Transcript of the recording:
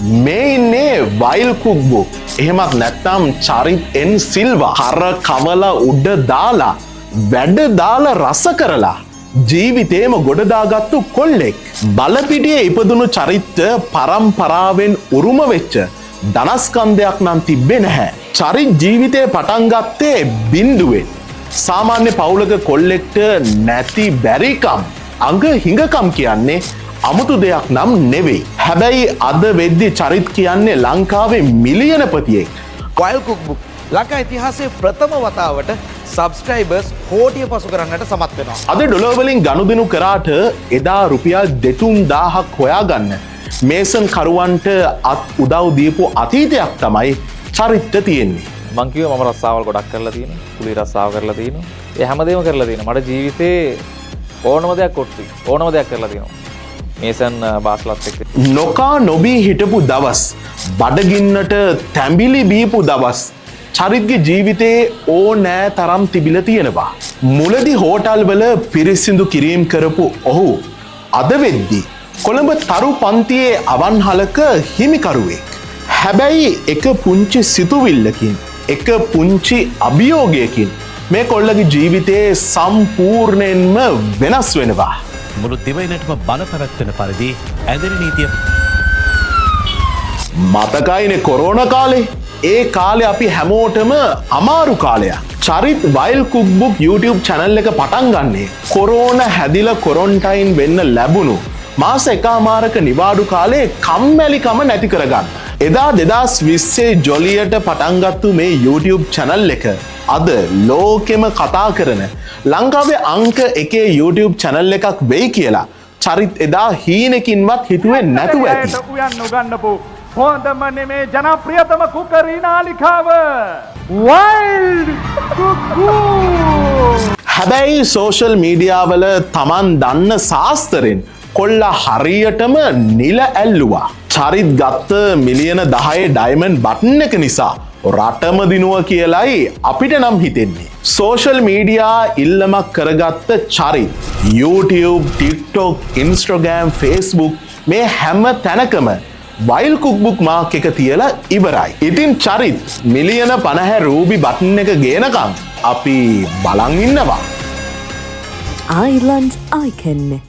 මේ ඉන්නේ while cookbook. එහෙමත් නැත්නම් චරිත් එන් සිල්වා. කර කවලා උඩ දාලා වැඩ දාලා රස කරලා ජීවිතේම ගොඩදාගත්තු කොල්ලෙක්. බලපිටියේ ඉපදුණු චරිත්ත පරම්පරාවෙන් උරුම වෙච්ච ධනස්කන්ධයක් නම් තිබ්බේ නැහැ. චරිත් ජීවිතේ පටන් ගත්තේ බිඳුවෙන්. සාමාන්‍ය පවුලක කොල්ලෙක්ට නැති බැරිකම් අඟ හිඟකම් කියන්නේ අමුතු දෙයක් නම් නෙවෙයි. හැබැයි අද වෙද්දි චරිත් කියන්නේ ලංකාවේ මිලියනපතියෙක්. වයිල් කුක්බුක් ලංකා ඉතිහාසයේ ප්‍රථම වතාවට සබ්ස්ක්‍රයිබර්ස් කෝටිය පසු කරන්නට සමත් වෙනවා. අද ඩොලර් වලින් ගනුදෙනු කරාට එදා රුපියල් 2-3000ක් හොයාගන්න මේසන් කරුවන්ට අත් උදව් දීපු අතීතයක් තමයි චරිත්ත තියෙන්නේ. මං කිව්වා මම රස්සාවල් ගොඩක් කරලා තියෙනවා. කුලී රස්සාව කරලා තියෙනවා. ඒ හැමදේම කරලා තියෙනවා. මට ජීවිතේ ඕනම දෙයක් කොට්ටි. ඕනම දෙයක් කරලා තියෙනවා. මේසන් බාස්ලත් එක්ක. නොකා නොබී හිටපු දවස්, බඩගින්නට තැඹිලි බීපු දවස් චරිත්ගේ ජීවිතේ ඕනෑ තරම් තිබිලා තියෙනවා. මුලදී හෝටල් වල පිරිසිදු කිරීම කරපු ඔහු අද වෙද්දී කොළඹ තරු පන්තියේ අවන්හලක හිමිකරුවෙක්. හැබැයි එක පුංචි සිතුවිල්ලකින්, එක පුංචි අභියෝගයකින් මේ කොල්ලගේ ජීවිතේ සම්පූර්ණයෙන්ම වෙනස් වෙනවා. මුළු දිවයිනටම බල පැවැත්වෙන පරිදි ඇඳෙන නීතිය මතකයිනේ කොරෝනා කාලේ. ඒ කාලේ අපි හැමෝටම අමාරු කාලයක්. Charith while cookbook YouTube channel එක පටන් ගන්නේ කොරෝනා හැදිලා කොරොන්ටයින් වෙන්න ලැබුණු මාස එකමාරක නිවාඩු කාලේ කම්මැලිකම නැති කරගන්න. එදා 2020 ජොලියට පටන්ගත්තු මේ YouTube channel එක අද ලෝකෙම කතා කරන ලංකාවේ අංක 1 YouTube channel එකක් වෙයි කියලා චරිත් එදා හීනකින්වත් හිතුවේ නැතුව ඇති. උයන්න උගන්නපු හොඳම නෙමේ ජනප්‍රියතම කුකරී නාලිකාව වයිල්ඩ් කුක්බුක්. හැබැයි සෝෂල් මීඩියා වල Taman දන්න සාස්තරෙන් කොල්ලා හරියටම නිල ඇල්ලුවා. චරිත් ගත්ත මිලියන 10 ඩයමන්ඩ් බටන් එක නිසා රටම දිනුව කියලයි අපිට නම් හිතෙන්නේ. සෝෂල් මීඩියා ඉල්ලමක් කරගත්ත Charith YouTube, TikTok, Instagram, Facebook මේ හැම තැනකම වයිල් කුක්බුක් මාක් එක තියලා ඉවරයි. ඉතින් චරිත් මිලියන 50 රූබි බටන් එක ගේනකම් අපි බලන් ඉන්නවා. Island Icon